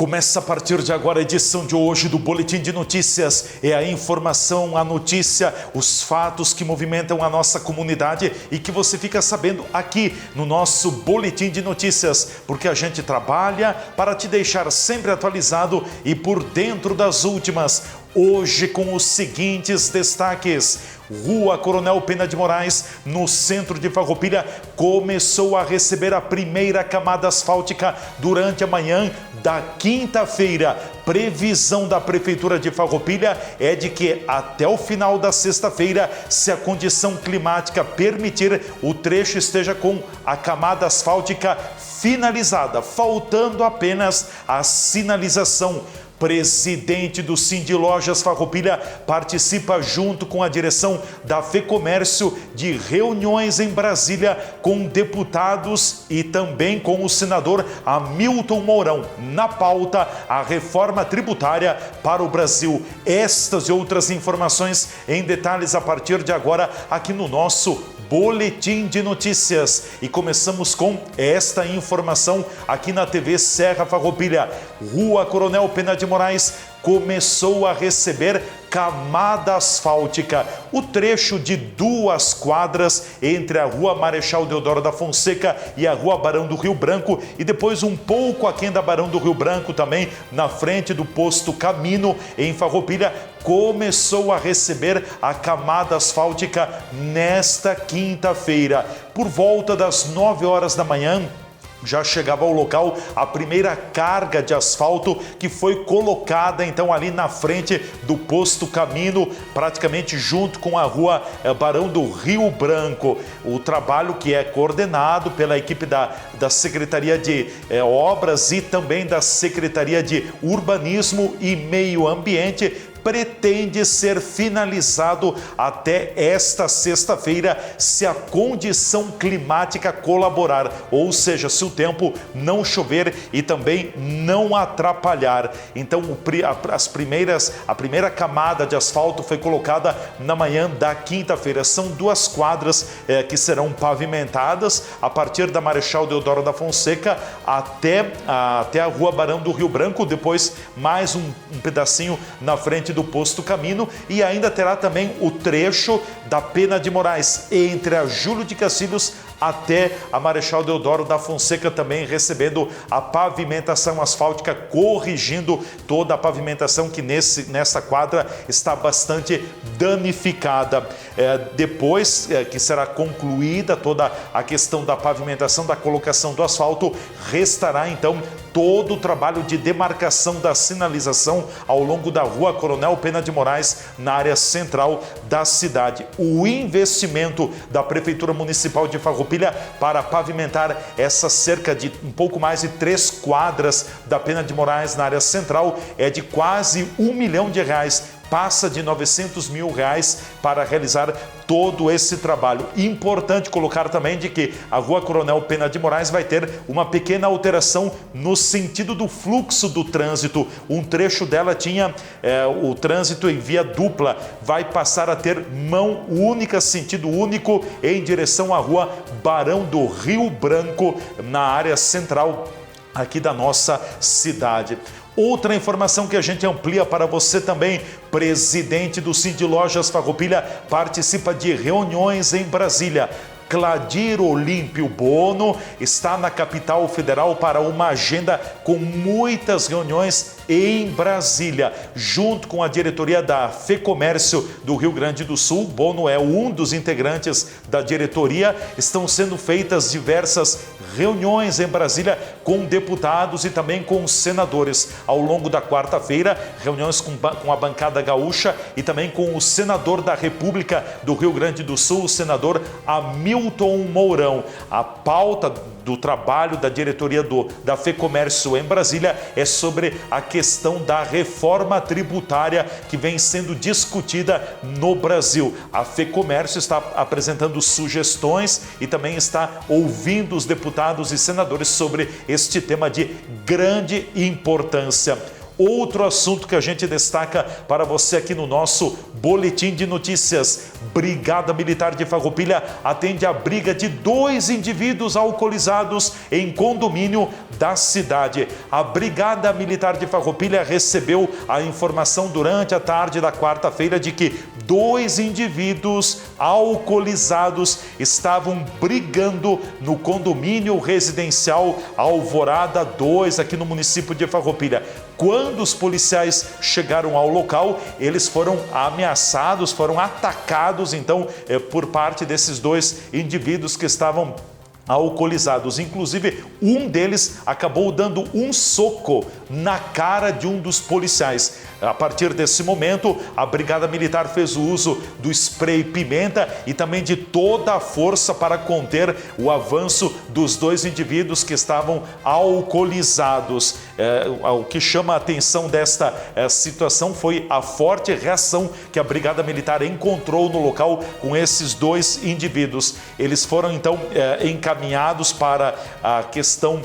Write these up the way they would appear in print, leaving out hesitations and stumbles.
Começa a partir de agora a edição de hoje do Boletim de Notícias. É a informação, a notícia, os fatos que movimentam a nossa comunidade e que você fica sabendo aqui no nosso Boletim de Notícias, porque a gente trabalha para te deixar sempre atualizado e por dentro das últimas. Hoje com os seguintes destaques: Rua Coronel Pena de Moraes, no centro de Farroupilha, começou a receber a primeira camada asfáltica durante a manhã da quinta-feira. Previsão da Prefeitura de Farroupilha é de que até o final da sexta-feira, se a condição climática permitir, o trecho esteja com a camada asfáltica finalizada, faltando apenas a sinalização. Presidente do Sindi Lojas Farroupilha participa junto com a direção da FEComércio de reuniões em Brasília com deputados e também com o senador Hamilton Mourão. Na pauta, a reforma tributária para o Brasil. Estas e outras informações em detalhes a partir de agora aqui no nosso Boletim de Notícias. E começamos com esta informação aqui na TV Serra Farroupilha. Rua Coronel Pena de Moraes começou a receber camada asfáltica. O trecho de 2 quadras entre a Rua Marechal Deodoro da Fonseca e a Rua Barão do Rio Branco, e depois um pouco aquém da Barão do Rio Branco também, na frente do posto Camino em Farroupilha, começou a receber a camada asfáltica nesta quinta-feira. Por volta das 9 horas da manhã, já chegava ao local a primeira carga de asfalto que foi colocada então ali na frente do posto Camino, praticamente junto com a Rua Barão do Rio Branco. O trabalho que é coordenado pela equipe da Secretaria de Obras e também da Secretaria de Urbanismo e Meio Ambiente pretende ser finalizado até esta sexta-feira, se a condição climática colaborar, ou seja, se o tempo não chover e também não atrapalhar. Então, a primeira camada de asfalto foi colocada na manhã da quinta-feira. São 2 quadras que serão pavimentadas a partir da Marechal Deodoro da Fonseca até a Rua Barão do Rio Branco, depois mais um pedacinho na frente do posto Camino, e ainda terá também o trecho da Pena de Moraes entre a Júlio de Castilhos até a Marechal Deodoro da Fonseca, também recebendo a pavimentação asfáltica, corrigindo toda a pavimentação que nessa quadra está bastante danificada. Depois que será concluída toda a questão da pavimentação, da colocação do asfalto, restará então todo o trabalho de demarcação da sinalização ao longo da Rua Coronel Pena de Moraes, na área central da cidade. O investimento da Prefeitura Municipal de Farroupilha para pavimentar essa cerca de um pouco mais de 3 quadras da Pena de Moraes na área central é de quase R$1 milhão. Passa de R$900 mil para realizar todo esse trabalho. Importante colocar também de que a Rua Coronel Pena de Moraes vai ter uma pequena alteração no sentido do fluxo do trânsito. Um trecho dela tinha o trânsito em via dupla, vai passar a ter mão única, sentido único, em direção à Rua Barão do Rio Branco, na área central aqui da nossa cidade. Outra informação que a gente amplia para você também: presidente do Sindi Lojas Farroupilha participa de reuniões em Brasília. Cladir Olímpio Bono está na capital federal para uma agenda com muitas reuniões em Brasília. Junto com a diretoria da FEComércio do Rio Grande do Sul, Bono é um dos integrantes da diretoria. Estão sendo feitas diversas reuniões em Brasília com deputados e também com senadores. Ao longo da quarta-feira, reuniões com a bancada gaúcha e também com o senador da República do Rio Grande do Sul, o senador Hamilton Mourão. A pauta do trabalho da diretoria da FEComércio em Brasília é sobre a questão da reforma tributária que vem sendo discutida no Brasil. A FEComércio está apresentando sugestões e também está ouvindo os deputados e senadores sobre este tema de grande importância. Outro assunto que a gente destaca para você aqui no nosso Boletim de Notícias: Brigada Militar de Farroupilha atende a briga de 2 indivíduos alcoolizados em condomínio da cidade. A Brigada Militar de Farroupilha recebeu a informação durante a tarde da quarta-feira de que 2 indivíduos alcoolizados estavam brigando no condomínio residencial Alvorada 2, aqui no município de Farroupilha. Quando os policiais chegaram ao local, eles foram ameaçados, foram atacados, então, por parte desses 2 indivíduos que estavam alcoolizados. Inclusive, um deles acabou dando um soco na cara de um dos policiais. A partir desse momento, a Brigada Militar fez o uso do spray pimenta e também de toda a força para conter o avanço dos 2 indivíduos que estavam alcoolizados. O que chama a atenção desta situação foi a forte reação que a Brigada Militar encontrou no local com esses 2 indivíduos. Eles foram então encaminhados para a questão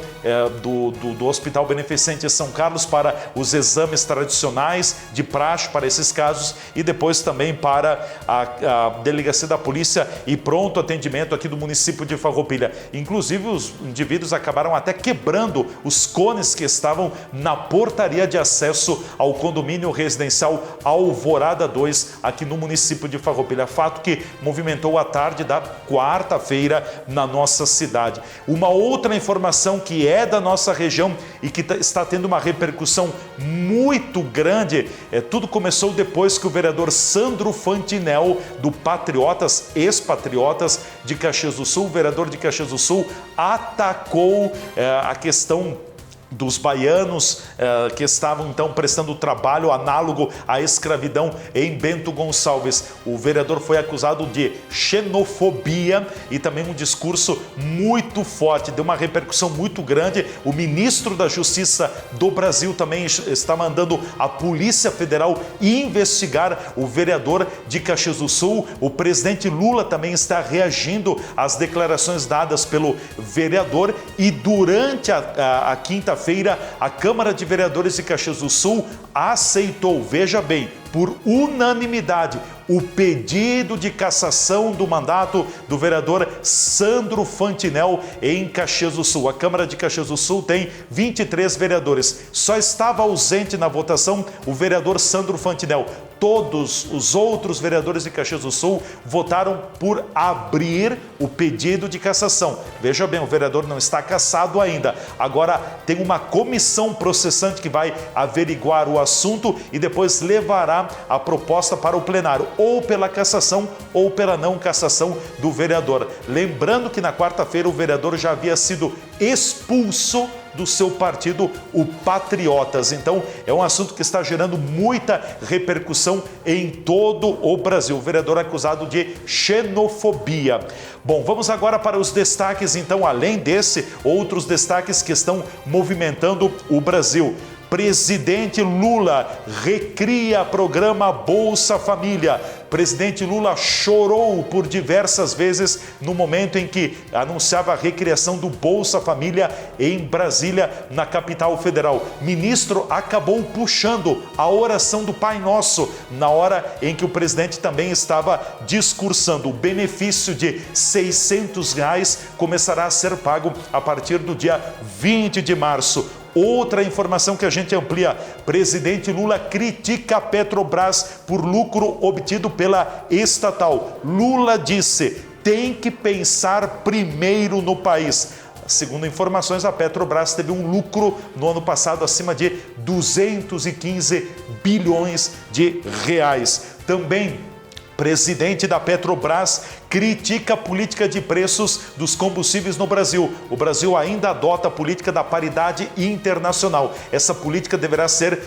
do Hospital Beneficente São Carlos para os exames tradicionais de praxe para esses casos e depois também para a Delegacia da Polícia e pronto atendimento aqui do município de Farroupilha. Inclusive, os indivíduos acabaram até quebrando os cones que estavam na portaria de acesso ao condomínio residencial Alvorada 2, aqui no município de Farroupilha. Fato que movimentou a tarde da quarta-feira na nossa cidade. Uma outra informação que é da nossa região e que está tendo uma repercussão muito grande. Tudo começou depois que o vereador Sandro Fantinel, do Patriotas, ex-Patriotas de Caxias do Sul, o vereador de Caxias do Sul, atacou a questão dos baianos que estavam então prestando trabalho análogo à escravidão em Bento Gonçalves. O vereador foi acusado de xenofobia e também um discurso muito forte, deu uma repercussão muito grande. O ministro da Justiça do Brasil também está mandando a Polícia Federal investigar o vereador de Caxias do Sul. O presidente Lula também está reagindo às declarações dadas pelo vereador e durante a quinta-feira, a Câmara de Vereadores de Caxias do Sul aceitou, veja bem, por unanimidade, o pedido de cassação do mandato do vereador Sandro Fantinel em Caxias do Sul. A Câmara de Caxias do Sul tem 23 vereadores. Só estava ausente na votação o vereador Sandro Fantinel. Todos os outros vereadores de Caxias do Sul votaram por abrir o pedido de cassação. Veja bem, o vereador não está cassado ainda. Agora tem uma comissão processante que vai averiguar o assunto e depois levará a proposta para o plenário, ou pela cassação ou pela não cassação do vereador. Lembrando que na quarta-feira o vereador já havia sido expulso do seu partido, o Patriotas. Então, é um assunto que está gerando muita repercussão em todo o Brasil. O vereador acusado de xenofobia. Bom, vamos agora para os destaques, então, além desse, outros destaques que estão movimentando o Brasil. Presidente Lula recria programa Bolsa Família. Presidente Lula chorou por diversas vezes no momento em que anunciava a recriação do Bolsa Família em Brasília, na capital federal. Ministro acabou puxando a oração do Pai Nosso na hora em que o presidente também estava discursando. O benefício de R$ 600 começará a ser pago a partir do dia 20 de março. Outra informação que a gente amplia: presidente Lula critica a Petrobras por lucro obtido pela estatal. Lula disse: tem que pensar primeiro no país. Segundo informações, a Petrobras teve um lucro no ano passado acima de 215 bilhões de reais. Também, presidente da Petrobras critica a política de preços dos combustíveis no Brasil. O Brasil ainda adota a política da paridade internacional. Essa política deverá ser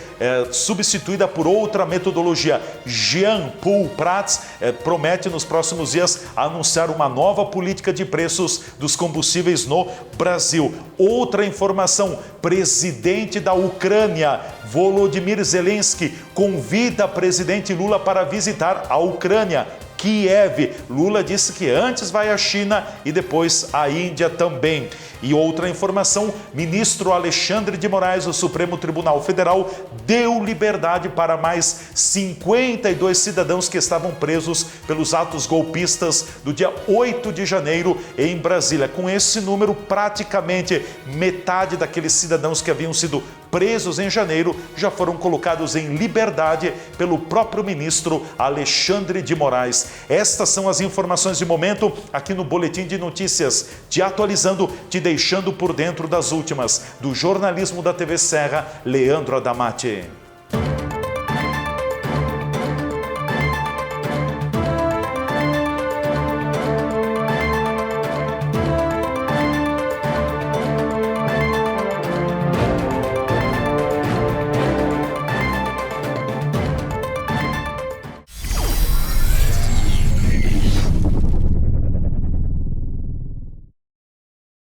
substituída por outra metodologia. Jean Paul Prats promete nos próximos dias anunciar uma nova política de preços dos combustíveis no Brasil. Outra informação: presidente da Ucrânia, Volodymyr Zelensky, convida presidente Lula para visitar a Ucrânia. Kiev. Lula disse que antes vai à China e depois à Índia também. E outra informação, ministro Alexandre de Moraes, do Supremo Tribunal Federal, deu liberdade para mais 52 cidadãos que estavam presos pelos atos golpistas do dia 8 de janeiro em Brasília. Com esse número, praticamente metade daqueles cidadãos que haviam sido presos em janeiro já foram colocados em liberdade pelo próprio ministro Alexandre de Moraes. Estas são as informações de momento aqui no Boletim de Notícias, te atualizando, te deixando por dentro das últimas. Do jornalismo da TV Serra, Leandro Adamati.